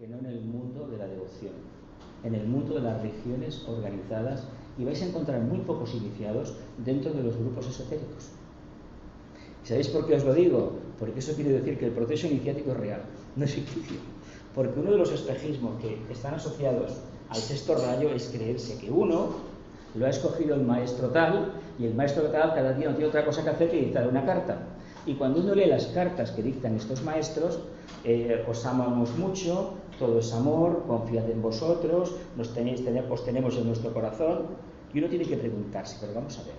que no en el mundo de la devoción, en el mundo de las religiones organizadas, y vais a encontrar muy pocos iniciados dentro de los grupos esotéricos. ¿Sabéis por qué os lo digo? Porque eso quiere decir que el proceso iniciático es real, no es ficticio. Porque uno de los espejismos que están asociados al sexto rayo es creerse que uno lo ha escogido el maestro tal, y el maestro tal cada día no tiene otra cosa que hacer que dictar una carta. Y cuando uno lee las cartas que dictan estos maestros, os amamos mucho, todo es amor, confiad en vosotros, os tenemos en nuestro corazón, y uno tiene que preguntarse, pero vamos a ver,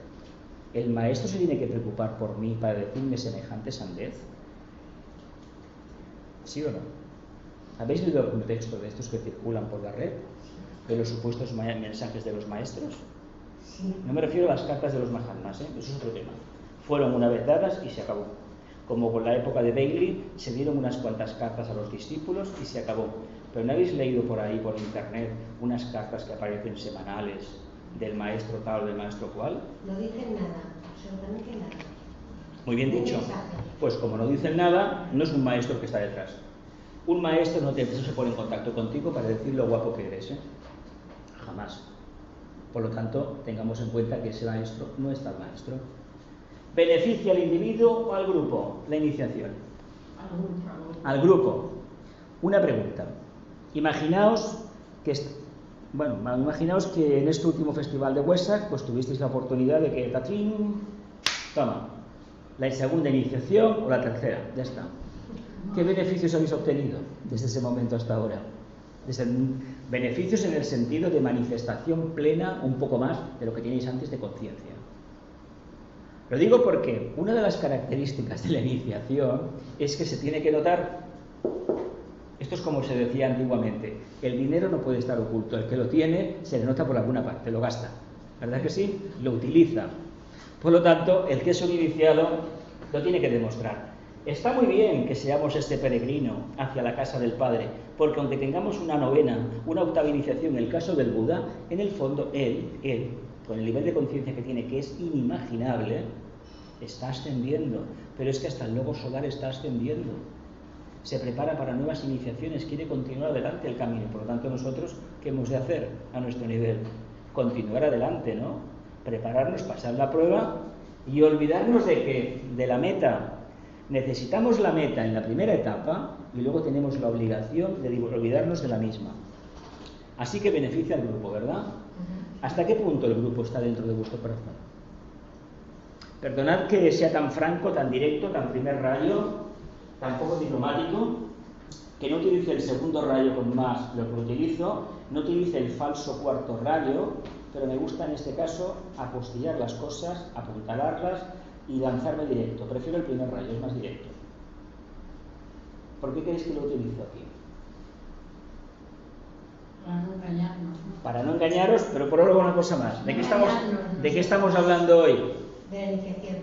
¿el maestro se tiene que preocupar por mí para decirme semejante sandez? ¿Sí o no? ¿Habéis leído algún texto de estos que circulan por la red? ¿De los supuestos mensajes de los maestros? Sí. No me refiero a las cartas de los Mahatmas, eso es otro tema. Fueron una vez dadas y se acabó. Como con la época de Bailey, se dieron unas cuantas cartas a los discípulos y se acabó. Pero ¿no habéis leído por ahí, por internet, unas cartas que aparecen semanales del maestro tal o del maestro cual? No dicen nada, absolutamente nada. Muy bien dicho. Pues como no dicen nada, no es un maestro que está detrás. Un maestro no se pone en contacto contigo para decir lo guapo que eres, ¿eh? Jamás. Por lo tanto, tengamos en cuenta que ese maestro no es tal maestro. ¿Beneficia al individuo o al grupo la iniciación? Al grupo. Una pregunta. Imaginaos que en este último festival de Huesac pues tuvisteis la oportunidad de que ¡tachín! Toma, la segunda iniciación o la tercera, ya está. ¿Qué beneficios habéis obtenido desde ese momento hasta ahora? Beneficios en el sentido de manifestación plena, un poco más de lo que teníais antes de conciencia. Lo digo porque una de las características de la iniciación es que se tiene que notar, esto es como se decía antiguamente, el dinero no puede estar oculto, el que lo tiene se le nota por alguna parte, lo gasta, ¿verdad que sí? Lo utiliza. Por lo tanto, el que es un iniciado lo tiene que demostrar. Está muy bien que seamos este peregrino hacia la casa del Padre, porque aunque tengamos una novena, una octava iniciación en el caso del Buda, en el fondo él, con el nivel de conciencia que tiene, que es inimaginable, está ascendiendo, pero es que hasta el lobo solar está ascendiendo. Se prepara para nuevas iniciaciones, quiere continuar adelante el camino. Por lo tanto, nosotros, ¿qué hemos de hacer a nuestro nivel? Continuar adelante, ¿no? Prepararnos, pasar la prueba y olvidarnos de la meta. Necesitamos la meta en la primera etapa y luego tenemos la obligación de olvidarnos de la misma. Así que beneficia al grupo, ¿verdad? ¿Hasta qué punto el grupo está dentro de vuestro corazón? Perdonad que sea tan franco, tan directo, tan primer rayo, tan poco diplomático, que no utilice el segundo rayo con más lo que utilizo, no utilice el falso cuarto rayo, pero me gusta en este caso apostillar las cosas, apuntalarlas y lanzarme directo. Prefiero el primer rayo, es más directo. ¿Por qué queréis que lo utilizo aquí? Para no engañarnos. Para no engañaros, pero por ahora una cosa más. ¿De qué estamos hablando hoy? De la iniciación.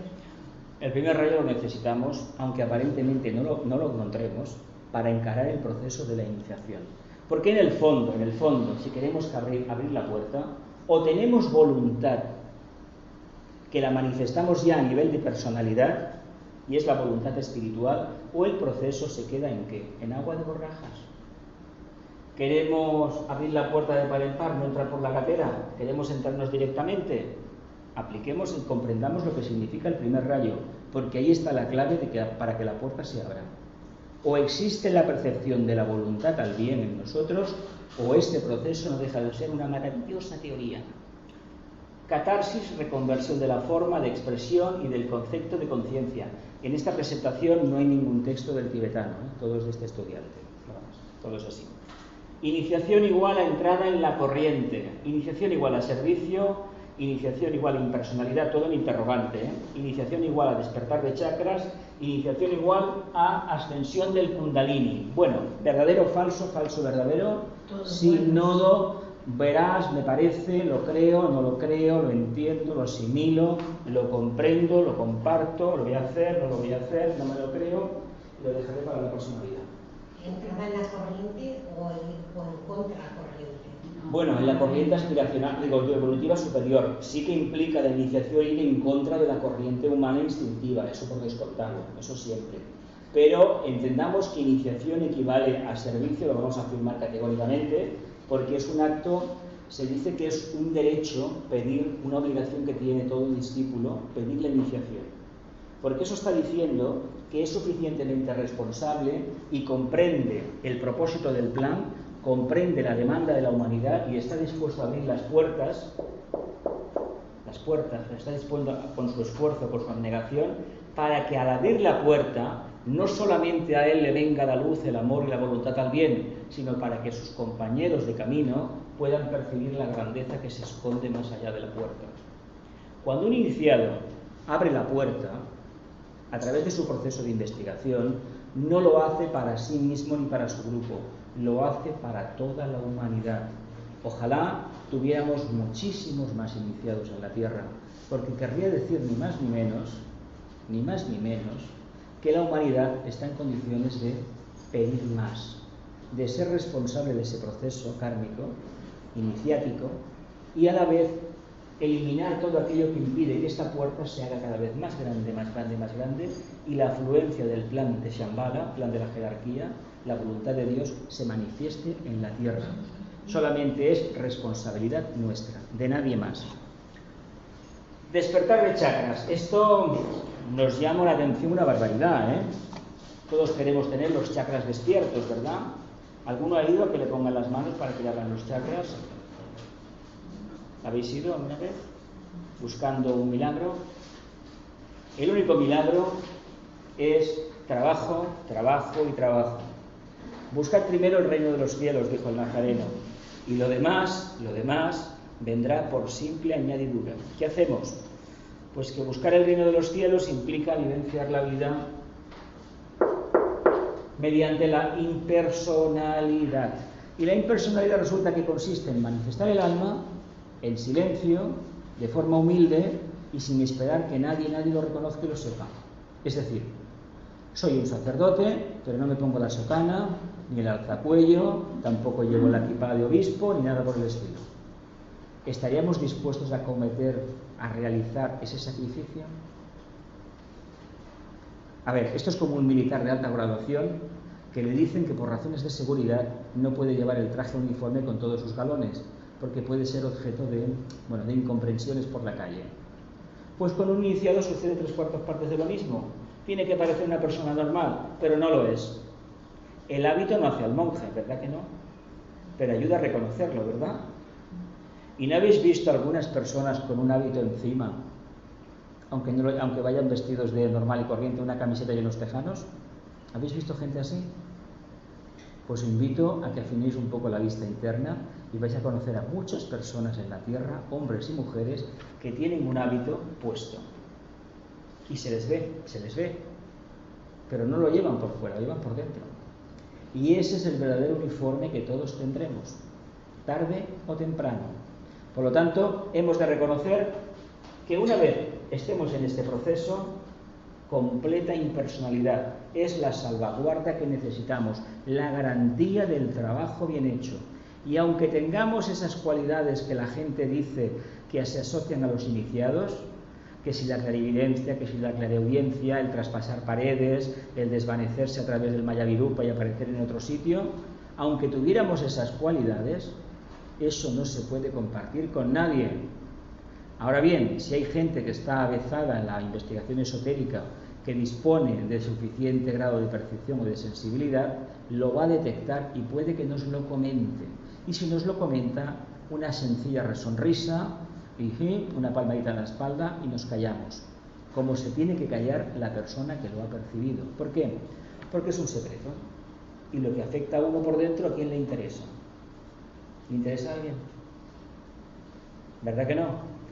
El primer rayo lo necesitamos, aunque aparentemente no lo encontremos, para encarar el proceso de la iniciación. Porque en el fondo, si queremos abrir la puerta, o tenemos voluntad, que la manifestamos ya a nivel de personalidad, y es la voluntad espiritual, o el proceso se queda ¿en qué? En agua de borrajas. ¿Queremos abrir la puerta de par en par, no entrar por la gatera? ¿Queremos entrarnos directamente? Apliquemos y comprendamos lo que significa el primer rayo, porque ahí está la clave para que la puerta se abra. O existe la percepción de la voluntad al bien en nosotros, o este proceso no deja de ser una maravillosa teoría. Catarsis, reconversión de la forma de expresión y del concepto de conciencia. En esta presentación no hay ningún texto del tibetano, todo es de este estudiante, todo es así. Iniciación igual a entrada en la corriente, iniciación igual a servicio, iniciación igual a impersonalidad, todo en interrogante, iniciación igual a despertar de chakras, iniciación igual a ascensión del kundalini. Bueno, verdadero, falso, falso, verdadero, sin nodo, verás, me parece, lo creo, no lo creo, lo entiendo, lo asimilo, lo comprendo, lo comparto, lo voy a hacer, no lo voy a hacer, no me lo creo, lo dejaré para la próxima vida. ¿Entrada en la corriente o en contra la corriente? Bueno, en la corriente aspiracional, evolutiva superior, sí que implica la iniciación ir en contra de la corriente humana instintiva, eso por descontado, eso siempre. pero entendamos que iniciación equivale a servicio, lo vamos a afirmar categóricamente, porque es un acto, se dice que es un derecho pedir, una obligación que tiene todo discípulo, pedir la iniciación. Porque eso está diciendo que es suficientemente responsable y comprende el propósito del plan, comprende la demanda de la humanidad y está dispuesto a abrir las puertas, está dispuesto con su esfuerzo, con su abnegación, para que al abrir la puerta, no solamente a él le venga la luz, el amor y la voluntad al bien, sino para que sus compañeros de camino puedan percibir la grandeza que se esconde más allá de la puerta. Cuando un iniciado abre la puerta, a través de su proceso de investigación, no lo hace para sí mismo ni para su grupo, lo hace para toda la humanidad. Ojalá tuviéramos muchísimos más iniciados en la Tierra, porque querría decir ni más ni menos, que la humanidad está en condiciones de pedir más, de ser responsable de ese proceso kármico, iniciático, y a la vez eliminar todo aquello que impide que esta puerta se haga cada vez más grande, más grande, más grande, y la afluencia del plan de Shambhala, plan de la jerarquía, la voluntad de Dios, se manifieste en la tierra. Solamente es responsabilidad nuestra, de nadie más. Despertar de chakras. Esto nos llama la atención una barbaridad, ¿eh? Todos queremos tener los chakras despiertos, ¿verdad? ¿Alguno ha ido a que le pongan las manos para que le abran los chakras? ¿Habéis ido alguna vez buscando un milagro? El único milagro es trabajo, trabajo y trabajo. Buscad primero el reino de los cielos, dijo el Nazareno, y lo demás vendrá por simple añadidura. ¿Qué hacemos? Pues que buscar el reino de los cielos implica vivenciar la vida mediante la impersonalidad. Y la impersonalidad resulta que consiste en manifestar el alma en silencio, de forma humilde y sin esperar que nadie lo reconozca y lo sepa. Es decir, soy un sacerdote, pero no me pongo la sotana, ni el alzacuello, tampoco llevo la equipa de obispo, ni nada por el estilo. ¿Estaríamos dispuestos a realizar ese sacrificio? A ver, esto es como un militar de alta graduación que le dicen que por razones de seguridad no puede llevar el traje uniforme con todos sus galones, porque puede ser objeto de incomprensiones por la calle. Pues con un iniciado sucede 3/4 partes de lo mismo. Tiene que parecer una persona normal, pero no lo es. El hábito no hace al monje, ¿verdad que no? Pero ayuda a reconocerlo, ¿verdad? ¿Y no habéis visto algunas personas con un hábito encima, aunque vayan vestidos de normal y corriente, una camiseta y unos tejanos? ¿Habéis visto gente así? Pues os invito a que afinéis un poco la vista interna y vais a conocer a muchas personas en la tierra, hombres y mujeres, que tienen un hábito puesto. Y se les ve, pero no lo llevan por fuera, lo llevan por dentro. Y ese es el verdadero uniforme que todos tendremos, tarde o temprano. Por lo tanto, hemos de reconocer que una vez estemos en este proceso, completa impersonalidad es la salvaguarda que necesitamos, la garantía del trabajo bien hecho. Y aunque tengamos esas cualidades que la gente dice que se asocian a los iniciados, que si la clarividencia, que si la clareaudiencia, el traspasar paredes, el desvanecerse a través del Mayavirupa y aparecer en otro sitio, aunque tuviéramos esas cualidades, eso no se puede compartir con nadie. Ahora bien, si hay gente que está avezada en la investigación esotérica, que dispone de suficiente grado de percepción o de sensibilidad, lo va a detectar y puede que nos lo comente. Y si nos lo comenta, una sencilla sonrisa, una palmadita en la espalda y nos callamos, como se tiene que callar la persona que lo ha percibido. ¿Por qué? Porque es un secreto. Y lo que afecta a uno por dentro, ¿a quién le interesa? ¿Le interesa a alguien? ¿Verdad que no?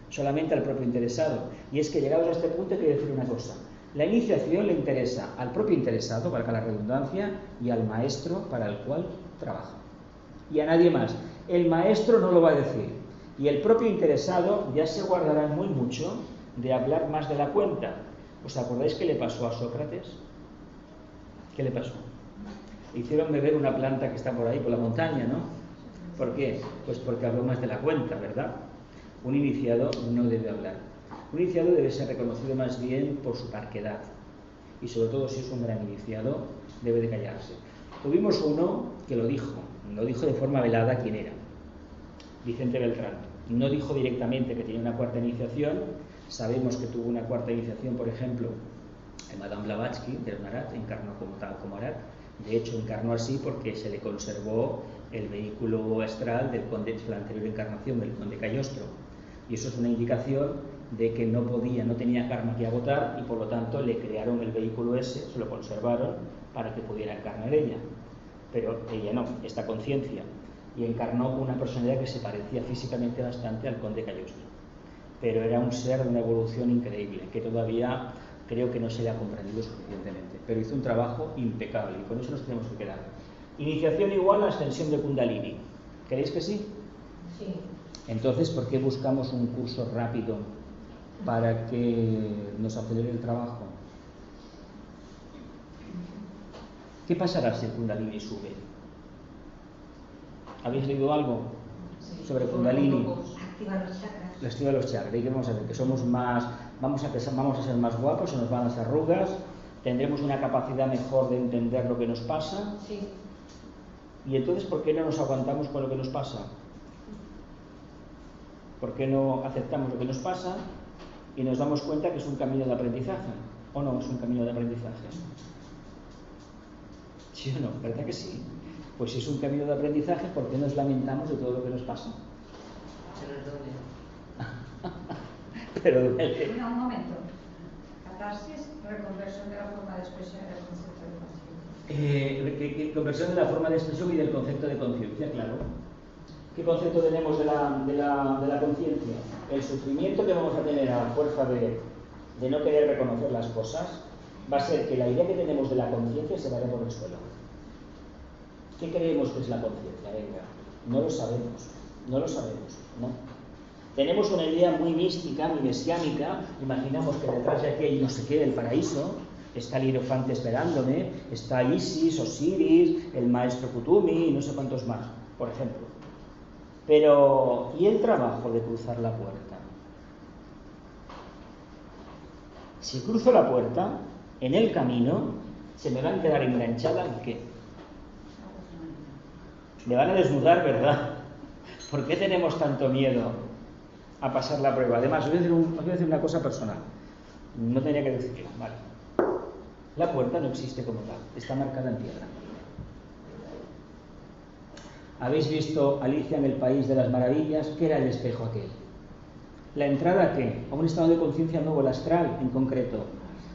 Solamente al propio interesado. Y es que llegados a este punto hay que decir una cosa. La iniciación le interesa al propio interesado, valga la redundancia, y al maestro para el cual trabaja. Y a nadie más. El maestro no lo va a decir. Y el propio interesado ya se guardará muy mucho de hablar más de la cuenta. ¿Os acordáis qué le pasó a Sócrates? ¿Qué le pasó? Le hicieron beber una planta que está por ahí, por la montaña, ¿no? ¿Por qué? Pues porque habló más de la cuenta, ¿verdad? Un iniciado no debe hablar. Un iniciado debe ser reconocido más bien por su parquedad. y sobre todo si es un gran iniciado, debe de callarse. Tuvimos uno que lo dijo de forma velada quién era, Vicente Beltrán. No dijo directamente que tenía una cuarta iniciación. Sabemos que tuvo una cuarta iniciación, por ejemplo, en Madame Blavatsky, de Marat, encarnó como tal como Marat. De hecho, encarnó así porque se le conservó el vehículo astral del conde, la anterior encarnación del conde Cagliostro. Y eso es una indicación de que no tenía karma que agotar, y por lo tanto le crearon el vehículo ese, se lo conservaron para que pudiera encarnar ella. Pero ella no, esta conciencia. Y encarnó una personalidad que se parecía físicamente bastante al conde Cagliostro. Pero era un ser de una evolución increíble, que todavía creo que no se le ha comprendido suficientemente. Pero hizo un trabajo impecable y con eso nos tenemos que quedar. Iniciación igual a ascensión de Kundalini. ¿Creéis que sí? Sí. Entonces, ¿por qué buscamos un curso rápido para que nos acelere el trabajo? ¿Qué pasará si el Kundalini sube? ¿Habéis leído algo sobre Kundalini? Activar los chakras. La activa los chakras. ¿Y qué vamos a ver? Que somos más, vamos a ser más guapos, se nos van las arrugas, tendremos una capacidad mejor de entender lo que nos pasa. Sí. Y entonces, ¿por qué no nos aguantamos con lo que nos pasa? ¿Por qué no aceptamos lo que nos pasa y nos damos cuenta que es un camino de aprendizaje? ¿O no es un camino de aprendizaje? ¿Sí o no? ¿Verdad que sí? Pues si es un camino de aprendizaje, ¿por qué nos lamentamos de todo lo que nos pasa? Pero duele. Un momento. Catarsis, reconversión de la forma de expresión del concepto de conciencia. Conversión de la forma de expresión y del concepto de conciencia, claro. ¿Qué concepto tenemos de la conciencia? El sufrimiento que vamos a tener a fuerza de no querer reconocer las cosas va a ser que la idea que tenemos de la conciencia se vaya por el suelo. ¿Qué creemos que es la conciencia? Venga, no lo sabemos, ¿no? Tenemos una idea muy mística, muy mesiánica. Imaginamos que detrás de aquel no sé qué del paraíso está el hierofante esperándome, está Isis, Osiris, el maestro Kutumi y no sé cuántos más, por ejemplo. Pero, ¿y el trabajo de cruzar la puerta? Si cruzo la puerta, en el camino, se me van a quedar enganchada ¿y qué? Me van a desnudar, ¿verdad? ¿Por qué tenemos tanto miedo a pasar la prueba? Además, os voy a decir una cosa personal. No tenía que decirlo, vale. La puerta no existe como tal, está marcada en piedra. ¿Habéis visto Alicia en el País de las Maravillas? ¿Qué era el espejo aquel? ¿La entrada a qué? A un estado de conciencia nuevo, el astral en concreto.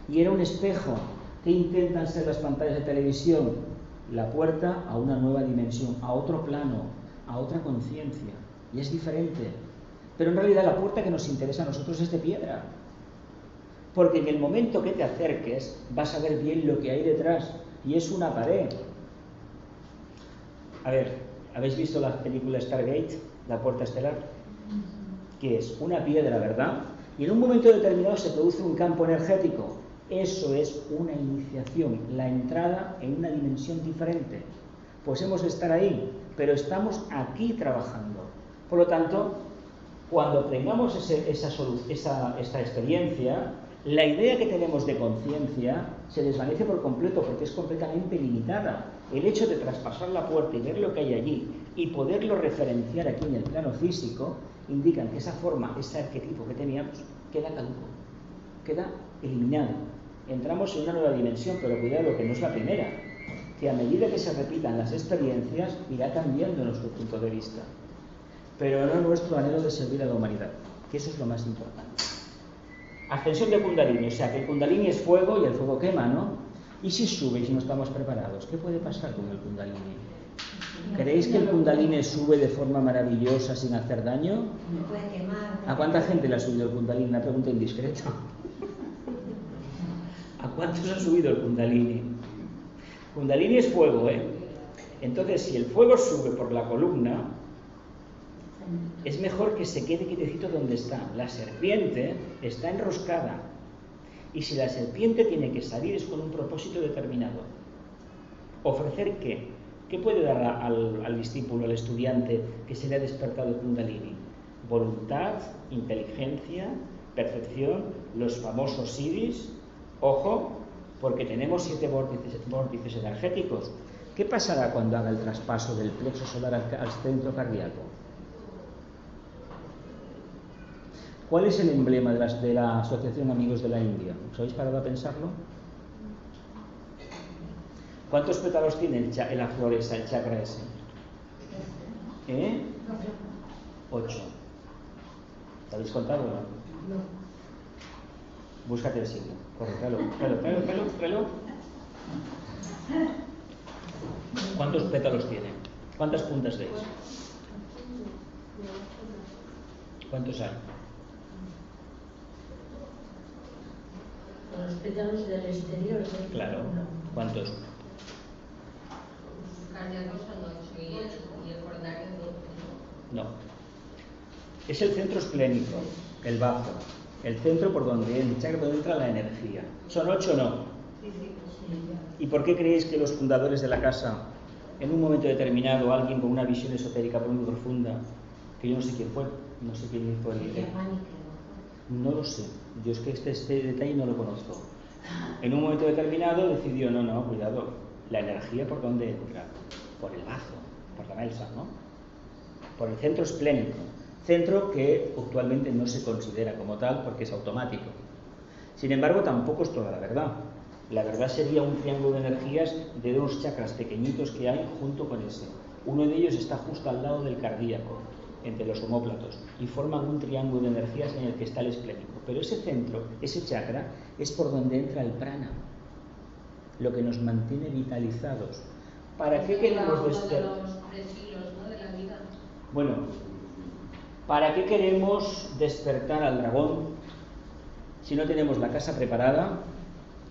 Y era un espejo. ¿Qué intentan ser las pantallas de televisión? La puerta a una nueva dimensión, a otro plano, a otra conciencia. Y es diferente. Pero en realidad la puerta que nos interesa a nosotros es de piedra. Porque en el momento que te acerques vas a ver bien lo que hay detrás. Y es una pared. A ver, ¿habéis visto la película Stargate? La puerta estelar. Que es una piedra, ¿verdad? Y en un momento determinado se produce un campo energético. Eso es una iniciación, la entrada en una dimensión diferente. Pues hemos de estar ahí, pero estamos aquí trabajando. Por lo tanto, cuando tengamos esta experiencia, la idea que tenemos de conciencia se desvanece por completo porque es completamente limitada. El hecho de traspasar la puerta y ver lo que hay allí y poderlo referenciar aquí en el plano físico indican que esa forma, ese arquetipo que teníamos, queda caduco, queda eliminado. Entramos en una nueva dimensión, pero cuidado que no es la primera, que a medida que se repitan las experiencias irá cambiando nuestro punto de vista, pero no nuestro anhelo de servir a la humanidad, que eso es lo más importante. Ascensión de Kundalini, o sea que el Kundalini es fuego y el fuego quema, ¿no? ¿Y si sube y si no estamos preparados? ¿Qué puede pasar con el Kundalini? ¿Creéis que el Kundalini sube de forma maravillosa sin hacer daño? Me puede quemar. ¿A cuánta gente le ha subido el Kundalini? Una pregunta indiscreta. ¿A cuántos ha subido el Kundalini? Kundalini es fuego, ¿eh? Entonces, si el fuego sube por la columna, es mejor que se quede quietecito donde está. La serpiente está enroscada. Y si la serpiente tiene que salir es con un propósito determinado. ¿Ofrecer qué? ¿Qué puede dar al discípulo, al estudiante que se le ha despertado el Kundalini? Voluntad, inteligencia, percepción, los famosos iris. Ojo, porque tenemos 7 vórtices energéticos. ¿Qué pasará cuando haga el traspaso del plexo solar al centro cardíaco? ¿Cuál es el emblema de la Asociación Amigos de la India? ¿Os habéis parado a pensarlo? ¿Cuántos pétalos tiene la flor esa, el chakra ese? 8. ¿Te habéis contado o no? No. Búscate el signo. Corre, tráelo. ¿Cuántos pétalos tiene? ¿Cuántas puntas veis? ¿Cuántos hay? Los pétalos del exterior. Claro. ¿Cuántos? Cardíacos son 8 y el coronario 12. No. Es el centro esplénico, el bazo, el centro por donde entra la energía. ¿Son 8 o no? Sí. ¿Y por qué creéis que los fundadores de la casa, en un momento determinado, alguien con una visión esotérica muy profunda, que yo no sé quién fue, no sé quién hizo no lo sé, yo es que este detalle no lo conozco. En un momento determinado decidió, no, cuidado, la energía por dónde entra, por el bazo, por la melsa, ¿no? Por el centro esplénico, centro que actualmente no se considera como tal porque es automático. Sin embargo, tampoco es toda la verdad. La verdad sería un triángulo de energías de 2 chakras pequeñitos que hay junto con ese. Uno de ellos está justo al lado del cardíaco, entre los omóplatos, y forman un triángulo de energías en el que está el esplénico. Pero ese centro, ese chakra, es por donde entra el prana, lo que nos mantiene vitalizados. ¿Para qué queremos despertar? Bueno, ¿para qué queremos despertar al dragón si no tenemos la casa preparada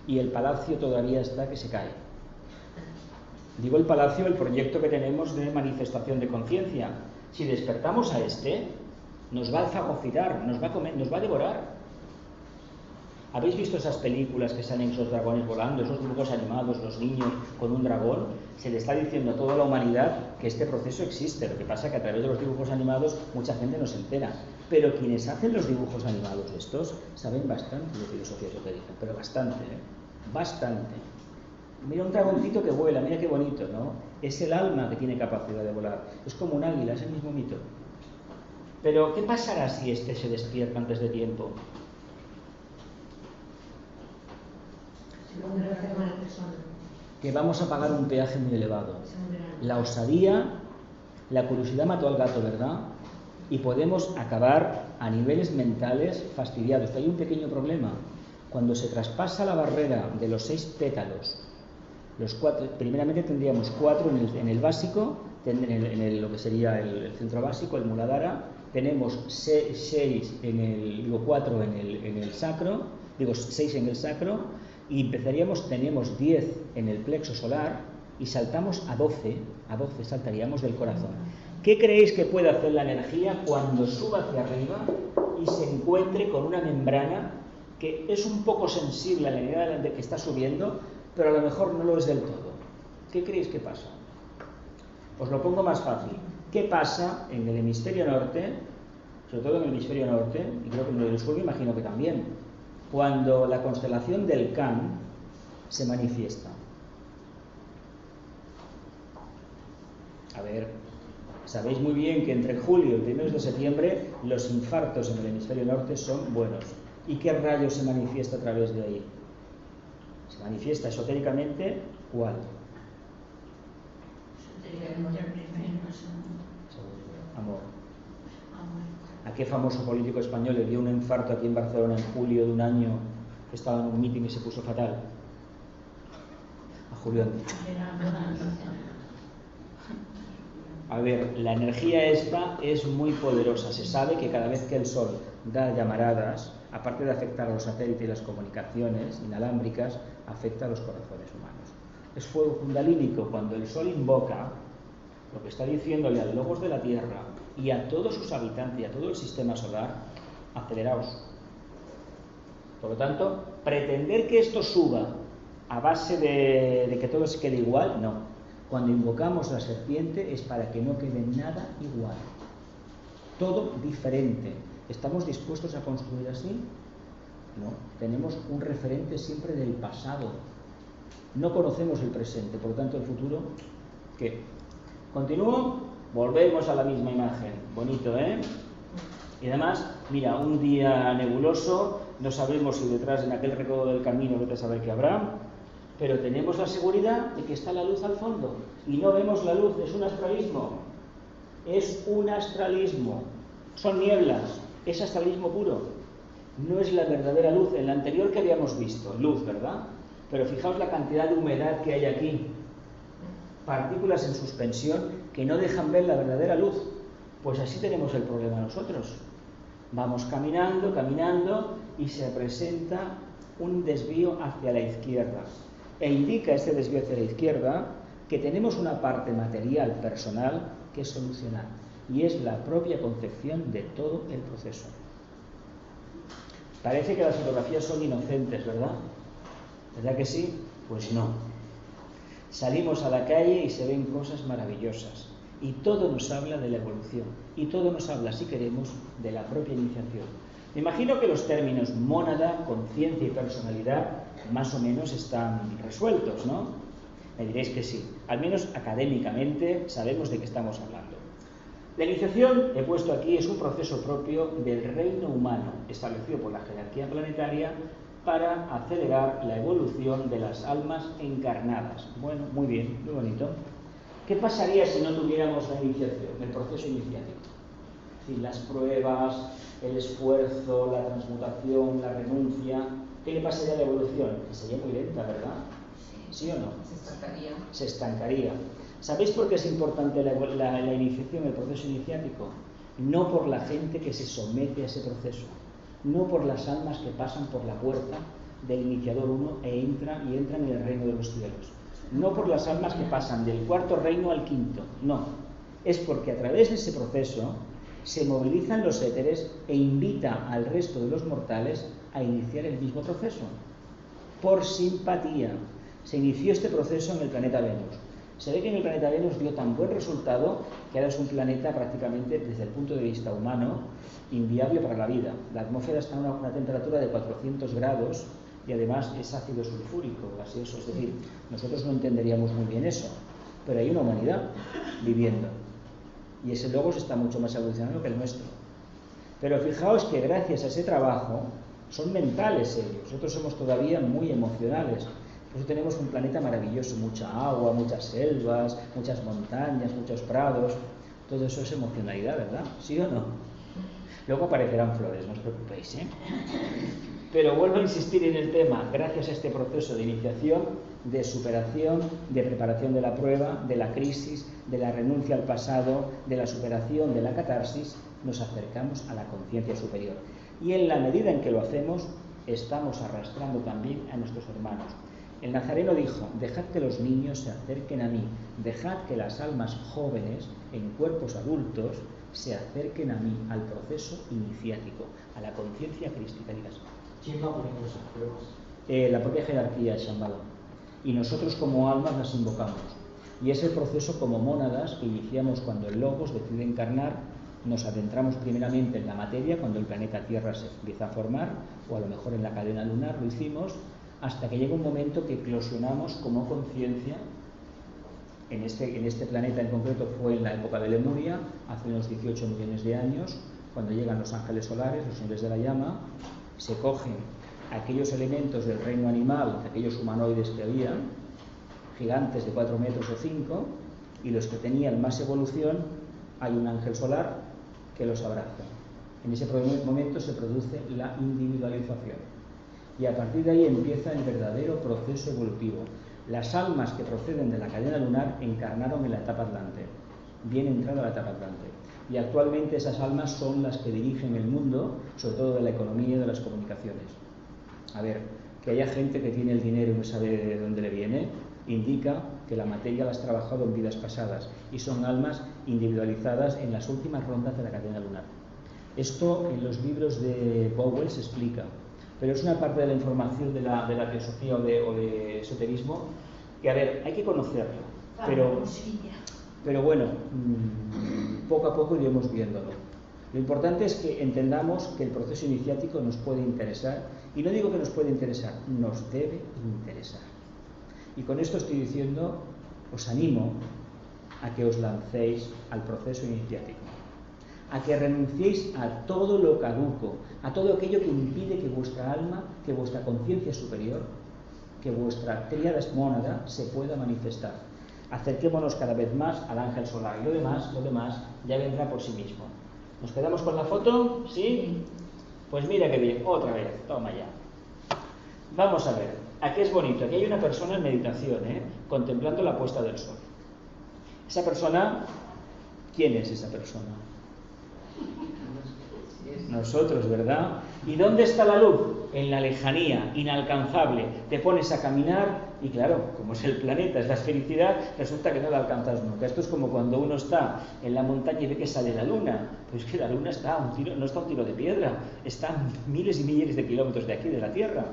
y el palacio todavía está que se cae? Digo el palacio, el proyecto que tenemos de manifestación de conciencia. Si despertamos a este, nos va a fagocitar, nos va a comer, nos va a devorar. ¿Habéis visto esas películas que salen esos dragones volando, esos dibujos animados, los niños con un dragón? Se le está diciendo a toda la humanidad que este proceso existe. Lo que pasa es que a través de los dibujos animados mucha gente no se entera. Pero quienes hacen los dibujos animados estos saben bastante de filosofía esotérica, pero bastante, bastante. Mira un dragoncito que vuela, mira qué bonito, ¿no? Es el alma que tiene capacidad de volar. Es como un águila, es el mismo mito. Pero, ¿qué pasará si este se despierta antes de tiempo? Que vamos a pagar un peaje muy elevado. La osadía, la curiosidad mató al gato, ¿verdad? Y podemos acabar a niveles mentales fastidiados. Pero hay un pequeño problema. Cuando se traspasa la barrera de los 6 pétalos, los 4, primeramente tendríamos 4 en el básico, en lo que sería el centro básico, el Muladhara, tenemos 6 4 en el sacro, 6 en el sacro, y tenemos 10 en el plexo solar y saltamos a 12 saltaríamos del corazón. ¿Qué creéis que puede hacer la energía cuando suba hacia arriba y se encuentre con una membrana que es un poco sensible a la medida de que está subiendo, pero a lo mejor no lo es del todo? ¿Qué creéis que pasa? Os lo pongo más fácil. ¿Qué pasa en el hemisferio norte, sobre todo en el hemisferio norte, y creo que en el sur me imagino que también, cuando la constelación del Can se manifiesta? A ver, sabéis muy bien que entre julio y 1 de septiembre los infartos en el hemisferio norte son buenos. ¿Y qué rayo se manifiesta a través de ahí? Se manifiesta esotéricamente, ¿cuál? Amor. ¿A qué famoso político español le dio un infarto aquí en Barcelona en julio de un año que estaba en un meeting y se puso fatal? A Julio Antich. A ver, la energía esta es muy poderosa. Se sabe que cada vez que el Sol da llamaradas, aparte de afectar a los satélites y las comunicaciones inalámbricas, afecta a los corazones humanos. Es fuego kundalínico. Cuando el Sol invoca, lo que está diciéndole al logos de la Tierra y a todos sus habitantes y a todo el sistema solar: aceleraos. Por lo tanto, pretender que esto suba a base de que todo se quede igual, no. Cuando invocamos la serpiente es para que no quede nada igual, todo diferente. ¿Estamos dispuestos a construir así? No, tenemos un referente siempre del pasado. No conocemos el presente, por lo tanto el futuro, ¿qué? ¿Continúo? Volvemos a la misma imagen. Bonito, ¿eh? Y además, mira, un día nebuloso, no sabemos si detrás en aquel recodo del camino vete a saber qué habrá, pero tenemos la seguridad de que está la luz al fondo y no vemos la luz, es un astralismo. Es un astralismo. Son nieblas, es astralismo puro. No es la verdadera luz. En la anterior que habíamos visto, luz, ¿verdad? Pero fijaos la cantidad de humedad que hay aquí. Partículas en suspensión que no dejan ver la verdadera luz. Pues así tenemos el problema nosotros. Vamos caminando, caminando y se presenta un desvío hacia la izquierda. E indica este desvío hacia la izquierda que tenemos una parte material, personal, que solucionar. Y es la propia concepción de todo el proceso. Parece que las fotografías son inocentes, ¿verdad? ¿Verdad que sí? Pues no. Salimos a la calle y se ven cosas maravillosas. Y todo nos habla de la evolución. Y todo nos habla, si queremos, de la propia iniciación. Me imagino que los términos mónada, conciencia y personalidad más o menos están resueltos, ¿no? Me diréis que sí. Al menos académicamente sabemos de qué estamos hablando. La iniciación, he puesto aquí, es un proceso propio del reino humano, establecido por la jerarquía planetaria para acelerar la evolución de las almas encarnadas. Bueno, muy bien, muy bonito. ¿Qué pasaría si no tuviéramos la iniciación, el proceso iniciático? Es decir, las pruebas, el esfuerzo, la transmutación, la renuncia. ¿Qué le pasaría a la evolución? Que sería muy lenta, ¿verdad? ¿Sí o no? Se estancaría. ¿Sabéis por qué es importante la iniciación, el proceso iniciático? No por la gente que se somete a ese proceso, no por las almas que pasan por la puerta del iniciador 1 y entran en el reino de los cielos. No por las almas que pasan del cuarto reino al quinto, no. Es porque a través de ese proceso se movilizan los éteres e invita al resto de los mortales a iniciar el mismo proceso. Por simpatía. Se inició este proceso en el planeta Venus. Se ve que en el planeta Venus dio tan buen resultado que ahora es un planeta prácticamente, desde el punto de vista humano, inviable para la vida. La atmósfera está a una temperatura de 400 grados y además es ácido sulfúrico, gaseoso. Es decir, nosotros no entenderíamos muy bien eso, pero hay una humanidad viviendo. Y ese logos está mucho más evolucionado que el nuestro. Pero fijaos que gracias a ese trabajo, son mentales ellos, nosotros somos todavía muy emocionales. Por eso tenemos un planeta maravilloso, mucha agua, muchas selvas, muchas montañas, muchos prados. Todo eso es emocionalidad, ¿verdad? ¿Sí o no? Luego aparecerán flores, no os preocupéis, ¿eh? Pero vuelvo a insistir en el tema, gracias a este proceso de iniciación, de superación, de preparación de la prueba, de la crisis, de la renuncia al pasado, de la superación, de la catarsis, nos acercamos a la conciencia superior. Y en la medida en que lo hacemos, estamos arrastrando también a nuestros hermanos. El Nazareno dijo, dejad que los niños se acerquen a mí, dejad que las almas jóvenes, en cuerpos adultos, se acerquen a mí, al proceso iniciático, a la conciencia crística. ¿Quién va poniendo esas pruebas? La propia jerarquía de Shambhala. Y nosotros como almas las invocamos. Y es el proceso como mónadas que iniciamos cuando el Logos decide encarnar. Nos adentramos primeramente en la materia, cuando el planeta Tierra se empieza a formar, o a lo mejor en la cadena lunar lo hicimos, hasta que llega un momento que eclosionamos como conciencia. En este planeta en concreto fue en la época de Lemuria, hace unos 18 millones de años, cuando llegan los ángeles solares, los señores de la llama, se cogen aquellos elementos del reino animal, aquellos humanoides que había, gigantes de 4 metros o 5, y los que tenían más evolución, hay un ángel solar que los abraza. En ese momento se produce la individualización. Y a partir de ahí empieza el verdadero proceso evolutivo. Las almas que proceden de la cadena lunar encarnaron en la etapa Atlante, bien entrada la etapa Atlante. Y actualmente esas almas son las que dirigen el mundo, sobre todo de la economía y de las comunicaciones. A ver, que haya gente que tiene el dinero y no sabe de dónde le viene, indica que la materia la has trabajado en vidas pasadas y son almas individualizadas en las últimas rondas de la cadena lunar. Esto en los libros de Bowen se explica, pero es una parte de la información de la teosofía o de esoterismo que, a ver, hay que conocerlo, pero bueno, poco a poco iremos viéndolo. Lo importante es que entendamos que el proceso iniciático nos puede interesar, y no digo que nos puede interesar, nos debe interesar. Y con esto estoy diciendo, os animo a que os lancéis al proceso iniciático, a que renunciéis a todo lo caduco, a todo aquello que impide que vuestra alma, que vuestra conciencia superior, que vuestra tríada mónada se pueda manifestar. Acerquémonos cada vez más al ángel solar, y lo demás ya vendrá por sí mismo. ¿Nos quedamos con la foto? ¿Sí? Pues mira qué bien, otra vez, toma ya. Vamos a ver, aquí es bonito, aquí hay una persona en meditación, contemplando la puesta del sol. Esa persona, ¿quién es esa persona? Nosotros, ¿verdad? ¿Y dónde está la luz? En la lejanía, inalcanzable. Te pones a caminar y claro, como es el planeta, es la esfericidad, resulta que no la alcanzas nunca. Esto es como cuando uno está en la montaña y ve que sale la luna. Pues que la luna está a un tiro, no está a un tiro de piedra, está a miles y miles de kilómetros de aquí, de la Tierra.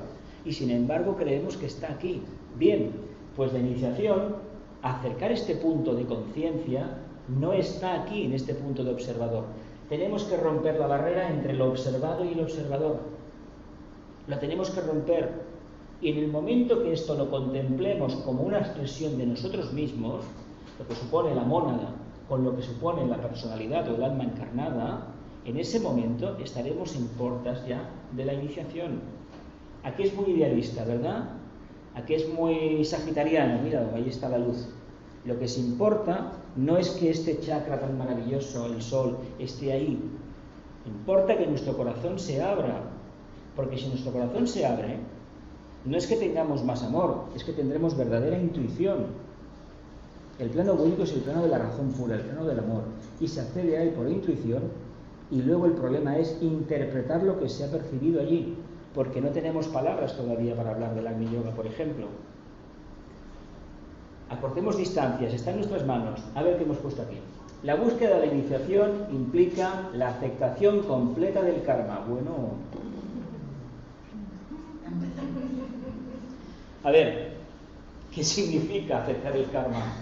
Y sin embargo creemos que está aquí. Bien, pues la iniciación, acercar este punto de conciencia, no está aquí, en este punto de observador. Tenemos que romper la barrera entre lo observado y el observador. La tenemos que romper. Y en el momento que esto lo contemplemos como una expresión de nosotros mismos, lo que supone la mónada, con lo que supone la personalidad o el alma encarnada, en ese momento estaremos en portas ya de la iniciación. Aquí es muy idealista, ¿verdad? Aquí es muy sagitariano. Mira, ahí está la luz. Lo que se importa no es que este chakra tan maravilloso, el sol, esté ahí. Importa que nuestro corazón se abra. Porque si nuestro corazón se abre, no es que tengamos más amor, es que tendremos verdadera intuición. El plano búdico es el plano de la razón pura, el plano del amor. Y se accede a él por intuición, y luego el problema es interpretar lo que se ha percibido allí. Porque no tenemos palabras todavía para hablar del Agni Yoga, por ejemplo. Acortemos distancias, está en nuestras manos. A ver qué hemos puesto aquí. La búsqueda de la iniciación implica la aceptación completa del karma. Bueno, a ver, ¿qué significa aceptar el karma?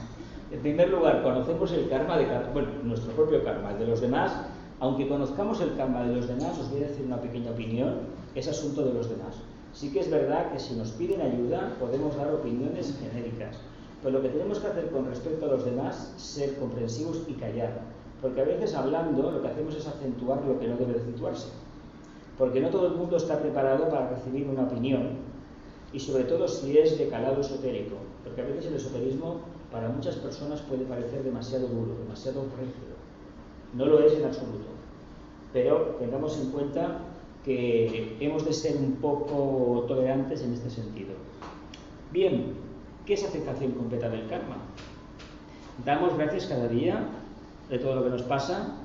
En primer lugar, conocemos el karma de cada, bueno, nuestro propio karma, el de los demás. Aunque conozcamos el karma de los demás, os voy a decir una pequeña opinión, es asunto de los demás. Sí que es verdad que si nos piden ayuda, podemos dar opiniones genéricas. Pero lo que tenemos que hacer con respecto a los demás, ser comprensivos y callar. Porque a veces hablando, lo que hacemos es acentuar lo que no debe acentuarse. Porque no todo el mundo está preparado para recibir una opinión. Y sobre todo si es de calado esotérico. Porque a veces el esoterismo para muchas personas puede parecer demasiado duro, demasiado rígido. No lo es en absoluto. Pero tengamos en cuenta que hemos de ser un poco tolerantes en este sentido. Bien, ¿qué es aceptación completa del karma? Damos gracias cada día de todo lo que nos pasa.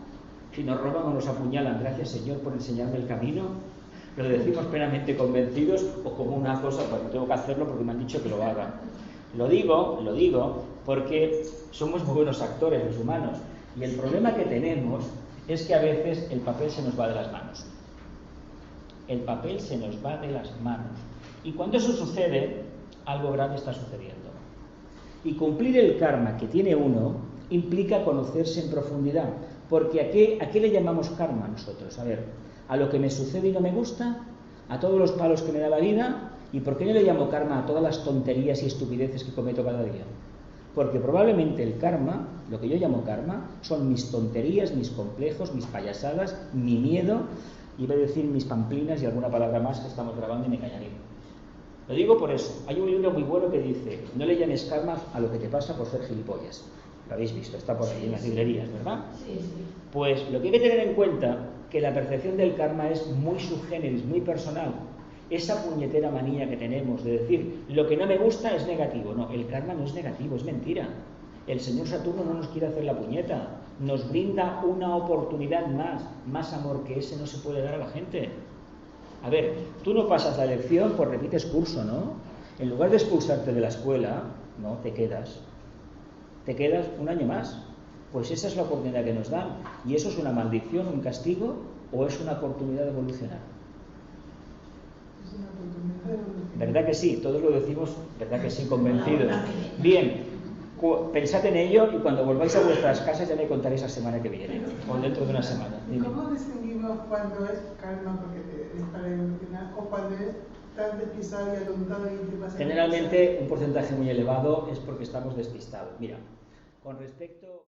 Si nos roban o nos apuñalan, gracias Señor por enseñarme el camino. Lo decimos plenamente convencidos o como una cosa, porque tengo que hacerlo porque me han dicho que lo haga. Lo digo porque somos muy buenos actores los humanos. Y el problema que tenemos es que a veces el papel se nos va de las manos. El papel se nos va de las manos. Y cuando eso sucede, algo grave está sucediendo. Y cumplir el karma que tiene uno implica conocerse en profundidad. Porque ¿a qué le llamamos karma nosotros? A ver, a lo que me sucede y no me gusta, a todos los palos que me da la vida. ¿Y por qué no le llamo karma a todas las tonterías y estupideces que cometo cada día? Porque probablemente el karma, lo que yo llamo karma, son mis tonterías, mis complejos, mis payasadas, mi miedo, iba a decir mis pamplinas y alguna palabra más que estamos grabando y me callaré. Lo digo por eso. Hay un libro muy bueno que dice: no le llames karma a lo que te pasa por ser gilipollas. Lo habéis visto, está por ahí en las librerías, ¿verdad? Sí. Pues lo que hay que tener en cuenta que la percepción del karma es muy subgéneris, muy personal. Esa puñetera manía que tenemos de decir lo que no me gusta es negativo. No, el karma no es negativo, es mentira. El señor Saturno no nos quiere hacer la puñeta, nos brinda una oportunidad más amor que ese no se puede dar a la gente. A ver, tú no pasas la lección, pues repites curso, ¿no? En lugar de expulsarte de la escuela, no, te quedas un año más. Pues esa es la oportunidad que nos dan. ¿Y eso es una maldición, un castigo, o es una oportunidad de evolucionar? ¿Verdad que sí? Todos lo decimos, ¿verdad que sí? Convencidos. Bien, Pensad en ello y cuando volváis a vuestras casas ya me contaréis la semana que viene o dentro de una semana. Dime. ¿Cómo distinguimos cuando es calma porque te para emocionar o cuando es tan despistado y atontado y te pasa? Generalmente un porcentaje muy elevado es porque estamos despistados. Mira, con respecto...